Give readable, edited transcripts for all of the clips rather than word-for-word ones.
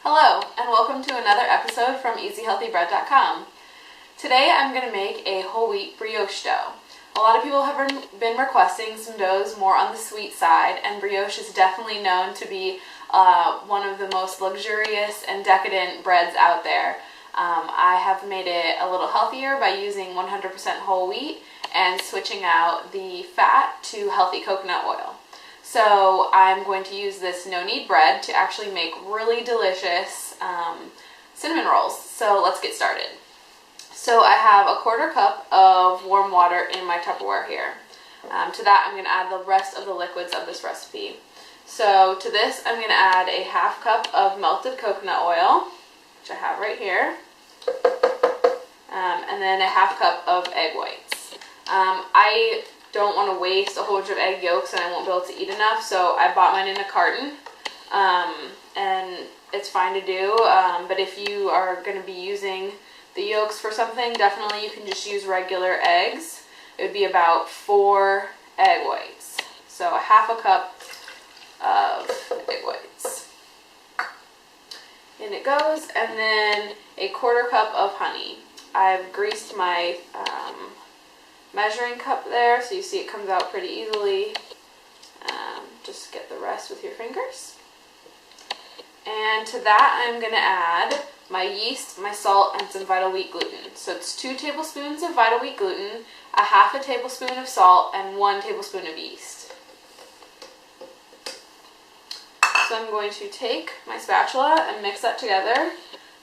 Hello, and welcome to another episode from EasyHealthyBread.com. Today I'm going to make a whole wheat brioche dough. A lot of people have been requesting some doughs more on the sweet side, and brioche is definitely known to be one of the most luxurious and decadent breads out there. I have made it a little healthier by using 100% whole wheat and switching out the fat to healthy coconut oil. So I'm going to use this no-knead bread to actually make really delicious cinnamon rolls. So let's get started. So I have a 1/4 cup of warm water in my Tupperware here. To that I'm going to add the rest of the liquids of this recipe. So to this I'm going to add a 1/2 cup of melted coconut oil, which I have right here, and then a 1/2 cup of egg whites. I don't want to waste a whole bunch of egg yolks and I won't be able to eat enough, so I bought mine in a carton, and it's fine to do, but if you are going to be using the yolks for something, definitely you can just use regular eggs. It would be about 4 egg whites, so a 1/2 cup of egg whites. In it goes, and then a 1/4 cup of honey. I've greased my measuring cup there, so you see it comes out pretty easily. Just get the rest with your fingers. And to that I'm going to add my yeast, my salt, and some vital wheat gluten. So it's 2 tablespoons of vital wheat gluten, a 1/2 tablespoon of salt, and 1 tablespoon of yeast. So I'm going to take my spatula and mix that together.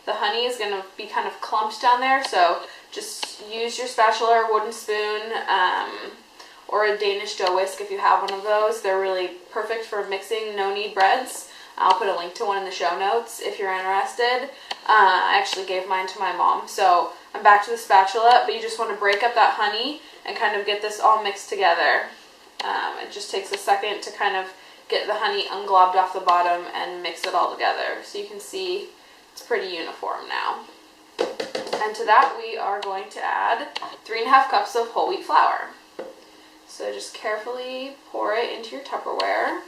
The honey is going to be kind of clumped down there, so just use your spatula or wooden spoon, or a Danish dough whisk if you have one of those. They're really perfect for mixing no-knead breads. I'll put a link to one in the show notes if you're interested. I actually gave mine to my mom. So I'm back to the spatula, but you just want to break up that honey and kind of get this all mixed together. It just takes a second to kind of get the honey unglobbed off the bottom and mix it all together. So you can see it's pretty uniform now. And to that we are going to add 3½ cups of whole wheat flour. So just carefully pour it into your Tupperware.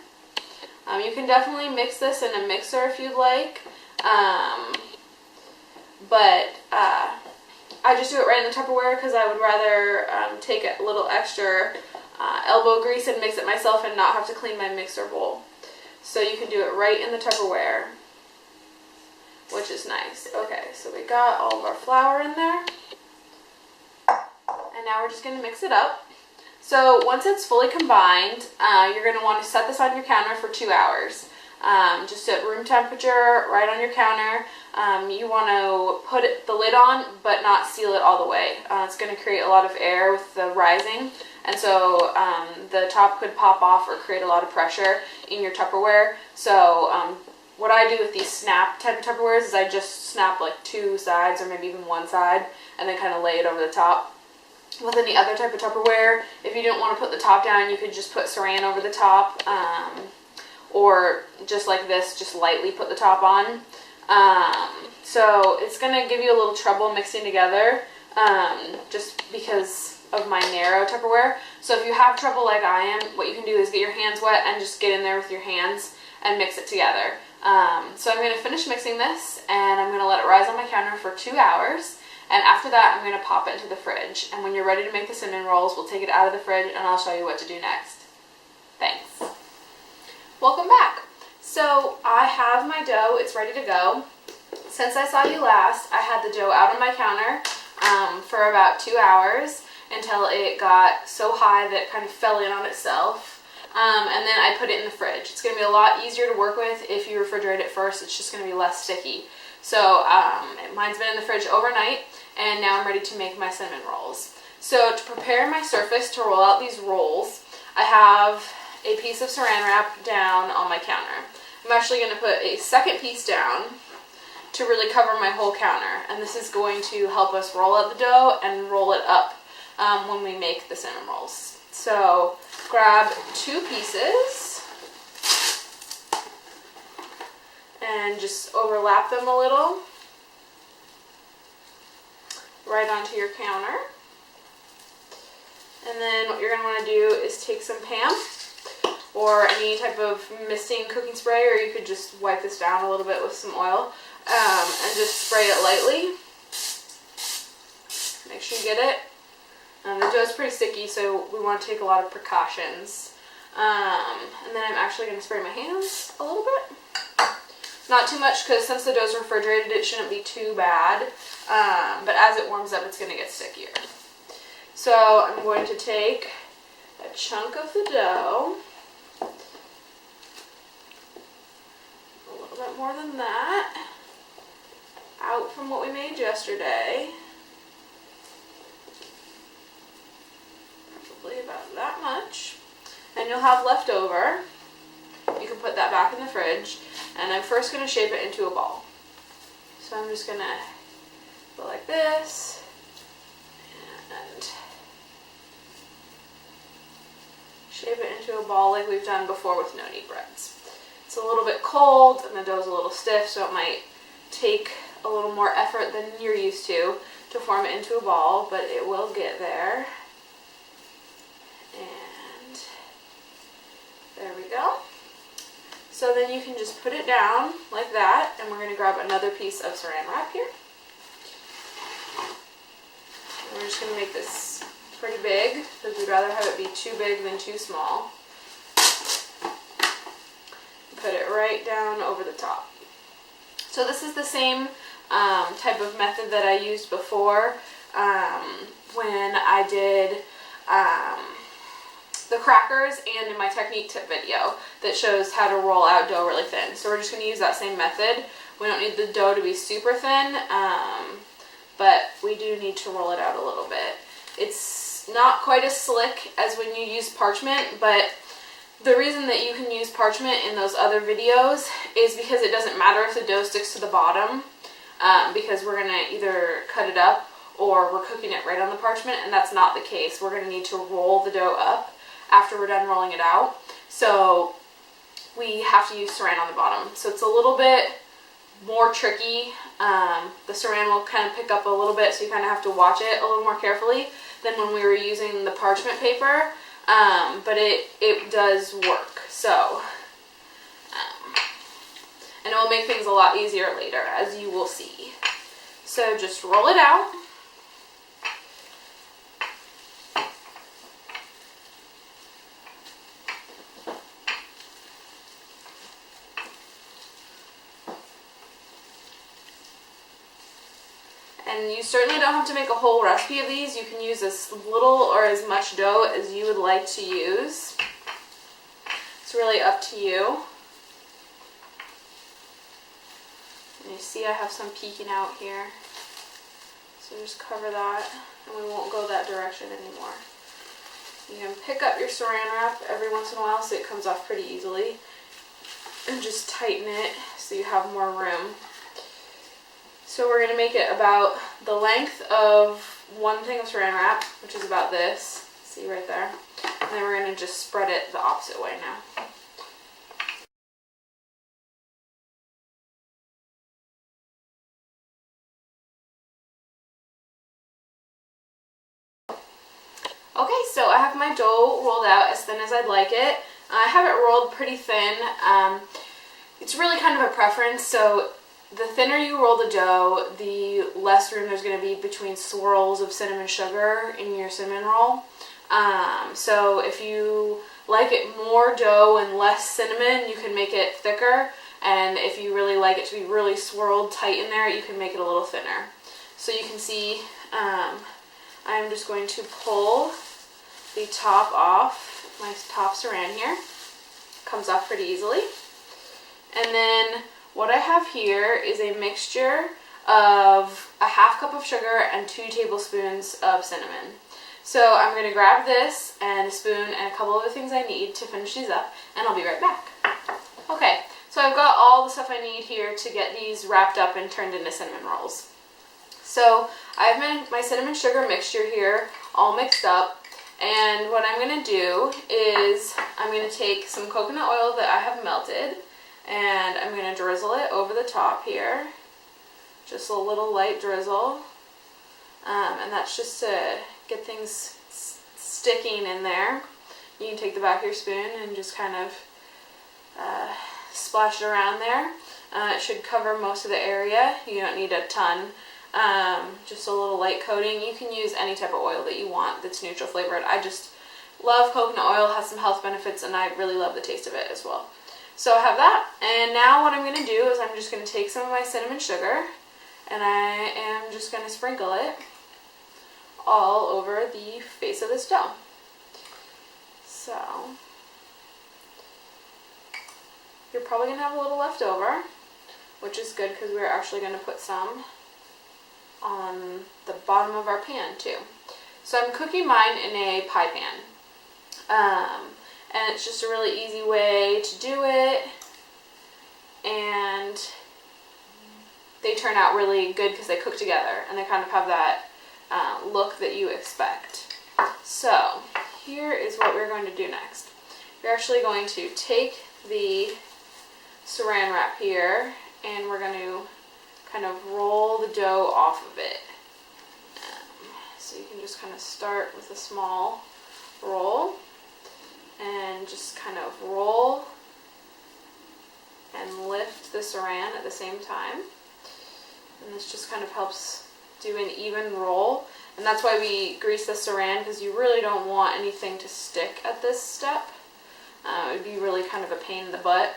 You can definitely mix this in a mixer if you'd like, but I just do it right in the Tupperware because I would rather take a little extra elbow grease and mix it myself and not have to clean my mixer bowl. So you can do it right in the Tupperware, which is nice. Okay, so we got all of our flour in there, and now we're just going to mix it up. So once it's fully combined, you're going to want to set this on your counter for 2 hours. Just at room temperature, right on your counter. You want to put the lid on, but not seal it all the way. It's going to create a lot of air with the rising, and so the top could pop off or create a lot of pressure in your Tupperware. So what I do with these snap type of Tupperwares is I just snap like 2 sides or maybe even 1 side and then kind of lay it over the top. With any other type of Tupperware, if you didn't want to put the top down, you could just put saran over the top, or just like this, just lightly put the top on. So it's going to give you a little trouble mixing together, just because of my narrow Tupperware. So if you have trouble like I am, what you can do is get your hands wet and just get in there with your hands and mix it together. So I'm going to finish mixing this, and I'm going to let it rise on my counter for 2 hours. And after that, I'm going to pop it into the fridge. And when you're ready to make the cinnamon rolls, we'll take it out of the fridge and I'll show you what to do next. Thanks. Welcome back. So I have my dough. It's ready to go. Since I saw you last, I had the dough out on my counter for about 2 hours until it got so high that it kind of fell in on itself. And then I put it in the fridge. It's going to be a lot easier to work with if you refrigerate it first. It's just going to be less sticky. So mine's been in the fridge overnight, and now I'm ready to make my cinnamon rolls. So to prepare my surface to roll out these rolls, I have a piece of saran wrap down on my counter. I'm actually going to put a second piece down to really cover my whole counter, and this is going to help us roll out the dough and roll it up when we make the cinnamon rolls. So grab 2 pieces and just overlap them a little right onto your counter. And then what you're going to want to do is take some Pam, or any type of misting cooking spray, or you could just wipe this down a little bit with some oil and just spray it lightly. Make sure you get it. The dough is pretty sticky, so we want to take a lot of precautions. And then I'm actually going to spray my hands a little bit. Not too much, because since the dough is refrigerated, it shouldn't be too bad. But as it warms up, it's going to get stickier. So I'm going to take a chunk of the dough, a little bit more than that, out from what we made yesterday. Probably about that much. And you'll have leftover. You can put that back in the fridge. And I'm first going to shape it into a ball. So I'm just going to go like this. And shape it into a ball like we've done before with no-knead breads. It's a little bit cold and the dough's a little stiff, so it might take a little more effort than you're used to form it into a ball, but it will get there. And there we go. So then you can just put it down like that, and we're going to grab another piece of saran wrap here. And we're just going to make this pretty big, because we'd rather have it be too big than too small. Put it right down over the top. So this is the same type of method that I used before when I did the crackers, and in my technique tip video that shows how to roll out dough really thin. So we're just going to use that same method. We don't need the dough to be super thin, but we do need to roll it out a little bit. It's not quite as slick as when you use parchment, but the reason that you can use parchment in those other videos is because it doesn't matter if the dough sticks to the bottom, because we're going to either cut it up or we're cooking it right on the parchment, and that's not the case. We're going to need to roll the dough up after we're done rolling it out. So we have to use saran on the bottom. So it's a little bit more tricky. The saran will kind of pick up a little bit, so you kind of have to watch it a little more carefully than when we were using the parchment paper. But it does work. So, and it will make things a lot easier later, as you will see. So just roll it out. And you certainly don't have to make a whole recipe of these. You can use as little or as much dough as you would like to use. It's really up to you. And you see I have some peeking out here. So just cover that, and we won't go that direction anymore. You can pick up your saran wrap every once in a while so it comes off pretty easily. And just tighten it so you have more room. So we're going to make it about the length of one thing of saran wrap, which is about this. See right there? And then we're going to just spread it the opposite way now. Okay, so I have my dough rolled out as thin as I'd like it. I have it rolled pretty thin. It's really kind of a preference, so the thinner you roll the dough, the less room there's going to be between swirls of cinnamon sugar in your cinnamon roll. So if you like it more dough and less cinnamon, you can make it thicker. And if you really like it to be really swirled tight in there, you can make it a little thinner. So you can see I'm just going to pull the top off, my top saran here. Comes off pretty easily. And then what I have here is a mixture of a half cup of sugar and 2 tablespoons of cinnamon. So I'm going to grab this and a spoon and a couple of the things I need to finish these up, and I'll be right back. Okay, so I've got all the stuff I need here to get these wrapped up and turned into cinnamon rolls. So I have my cinnamon sugar mixture here all mixed up, and what I'm going to do is I'm going to take some coconut oil that I have melted, and I'm going to drizzle it over the top here. Just a little light drizzle. And that's just to get things sticking in there. you can take the back of your spoon and just kind of splash it around there. It should cover most of the area. You don't need a ton. Just a little light coating. You can use any type of oil that you want that's neutral flavored. I just love coconut oil. It has some health benefits, and I really love the taste of it as well. So I have that, and now what I'm going to do is I'm just going to take some of my cinnamon sugar, and I am just going to sprinkle it all over the face of this dough. So you're probably going to have a little left over, which is good because we're actually going to put some on the bottom of our pan too. So I'm cooking mine in a pie pan. And it's just a really easy way to do it. And they turn out really good because they cook together and they kind of have that look that you expect. So here is what we're going to do next. You're actually going to take the saran wrap here and we're going to kind of roll the dough off of it. So you can just kind of start with a small roll and just kind of roll and lift the saran at the same time. And this just kind of helps do an even roll. And that's why we grease the saran, because you really don't want anything to stick at this step. It would be really kind of a pain in the butt.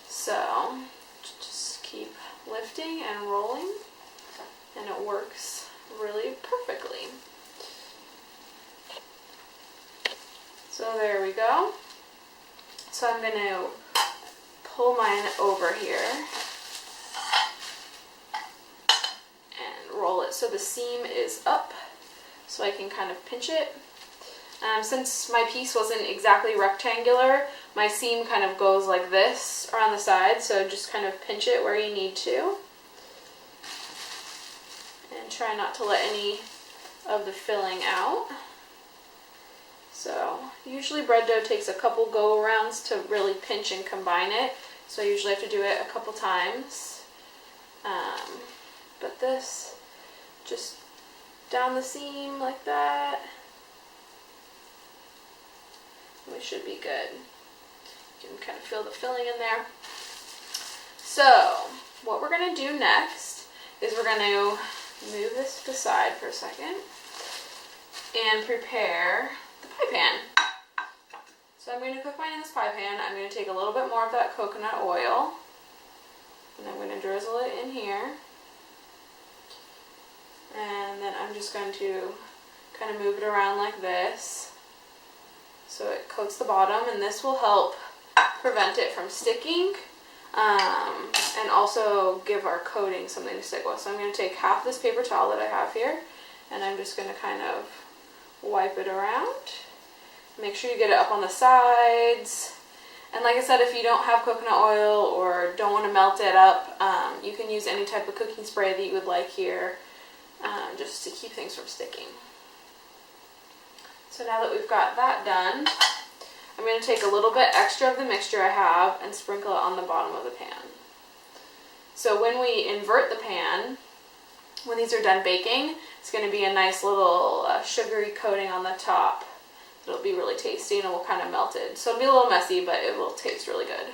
So just keep lifting and rolling, and it works really perfectly. So there we go. So I'm going to pull mine over here and roll it so the seam is up so I can kind of pinch it. Since my piece wasn't exactly rectangular, my seam kind of goes like this around the side, so just kind of pinch it where you need to. And try not to let any of the filling out. So usually bread dough takes a couple go-arounds to really pinch and combine it, so I usually have to do it a couple times. But this, just down the seam like that. We should be good. You can kind of feel the filling in there. So what we're going to do next is we're going to move this to the side for a second and prepare the pie pan. So I'm going to cook mine in this pie pan. I'm going to take a little bit more of that coconut oil and I'm going to drizzle it in here. And then I'm just going to kind of move it around like this so it coats the bottom, and this will help prevent it from sticking and also give our coating something to stick with. So I'm going to take half this paper towel that I have here and I'm just going to kind of wipe it around. Make sure you get it up on the sides. And like I said, if you don't have coconut oil or don't want to melt it up, you can use any type of cooking spray that you would like here, just to keep things from sticking. So now that we've got that done, I'm going to take a little bit extra of the mixture I have and sprinkle it on the bottom of the pan. So when we invert the pan, when these are done baking, it's going to be a nice little sugary coating on the top. It'll be really tasty and it will kind of melt it. So it'll be a little messy, but it will taste really good.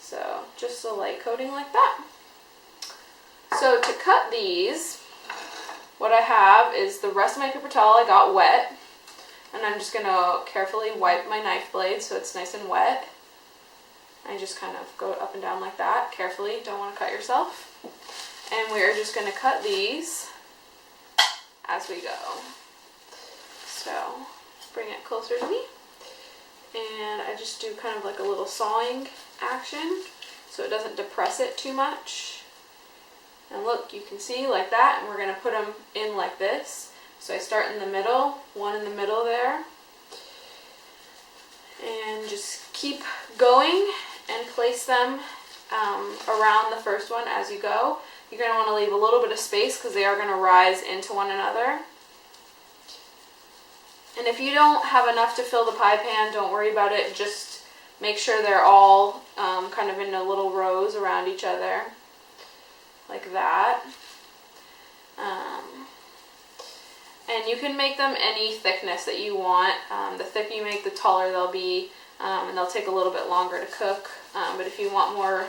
So just a light coating like that. So to cut these, what I have is the rest of my paper towel I got wet. And I'm just going to carefully wipe my knife blade so it's nice and wet. I just kind of go up and down like that, carefully, don't want to cut yourself. And we're just going to cut these as we go. So bring it closer to me. And I just do kind of like a little sawing action so it doesn't depress it too much. And look, you can see like that, and we're going to put them in like this. So I start in the middle, one in the middle there, and just keep going and place them around the first one as you go. You're going to want to leave a little bit of space because they are going to rise into one another. And if you don't have enough to fill the pie pan, don't worry about it. Just make sure they're all kind of in a little rows around each other, like that. And you can make them any thickness that you want. The thicker you make, the taller they'll be, and they'll take a little bit longer to cook. But if you want more,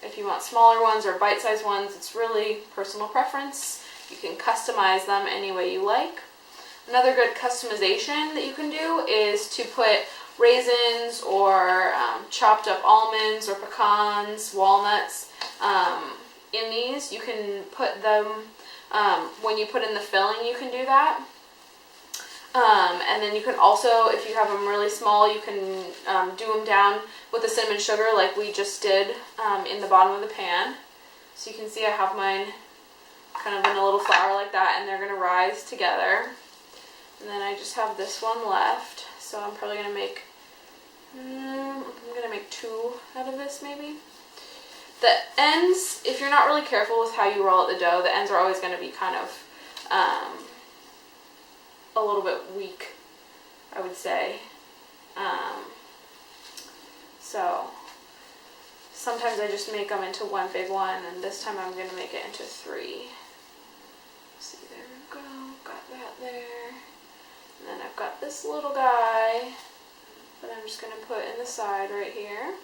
if you want smaller ones or bite-sized ones, it's really personal preference. You can customize them any way you like. Another good customization that you can do is to put raisins or chopped up almonds or pecans, walnuts in these. You can put them, when you put in the filling, you can do that. And then you can also, if you have them really small, you can do them down with the cinnamon sugar like we just did in the bottom of the pan. So you can see I have mine kind of in a little flour like that, and they're going to rise together. And then I just have this one left, so I'm probably going to make, I'm going to make 2 out of this maybe. The ends, if you're not really careful with how you roll out the dough, the ends are always going to be kind of a little bit weak, I would say. So sometimes I just make them into one big one, and this time I'm going to make it into 3. See, there we go, got that there. And then I've got this little guy that I'm just going to put in the side right here.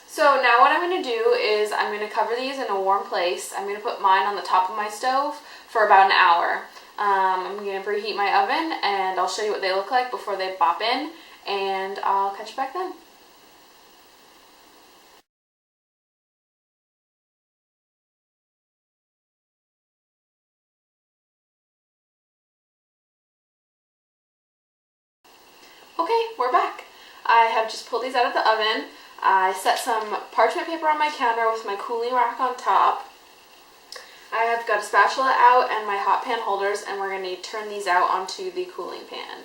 So now what I'm going to do is I'm going to cover these in a warm place. I'm going to put mine on the top of my stove for about an hour. I'm going to preheat my oven, and I'll show you what they look like before they pop in, and I'll catch you back then. Okay, we're back. I have just pulled these out of the oven. I set some parchment paper on my counter with my cooling rack on top. I have got a spatula out and my hot pan holders, and we're going to turn these out onto the cooling pan.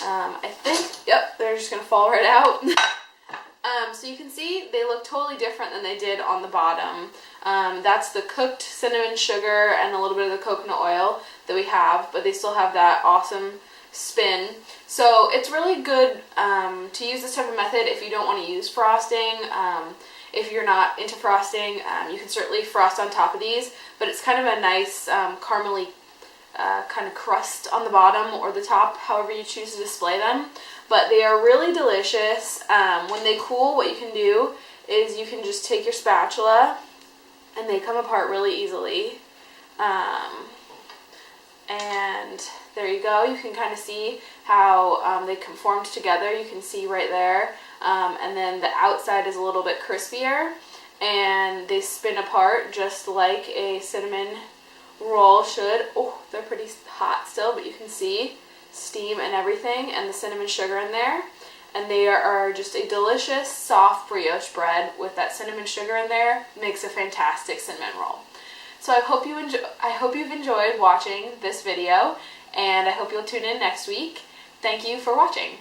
I think, yep, they're just going to fall right out. So you can see they look totally different than they did on the bottom. That's the cooked cinnamon sugar and a little bit of the coconut oil that we have, but they still have that awesome spin. So it's really good to use this type of method if you don't want to use frosting. If you're not into frosting, you can certainly frost on top of these, but it's kind of a nice caramely kind of crust on the bottom or the top, however you choose to display them. But they are really delicious. When they cool, what you can do is you can just take your spatula, and they come apart really easily. And there you go. You can kind of see how they conformed together. You can see right there. And then the outside is a little bit crispier, and they spin apart just like a cinnamon roll should. Oh, they're pretty hot still, but you can see steam and everything, and the cinnamon sugar in there. And they are just a delicious, soft brioche bread with that cinnamon sugar in there. Makes a fantastic cinnamon roll. So I hope you've enjoyed watching this video, and I hope you'll tune in next week. Thank you for watching.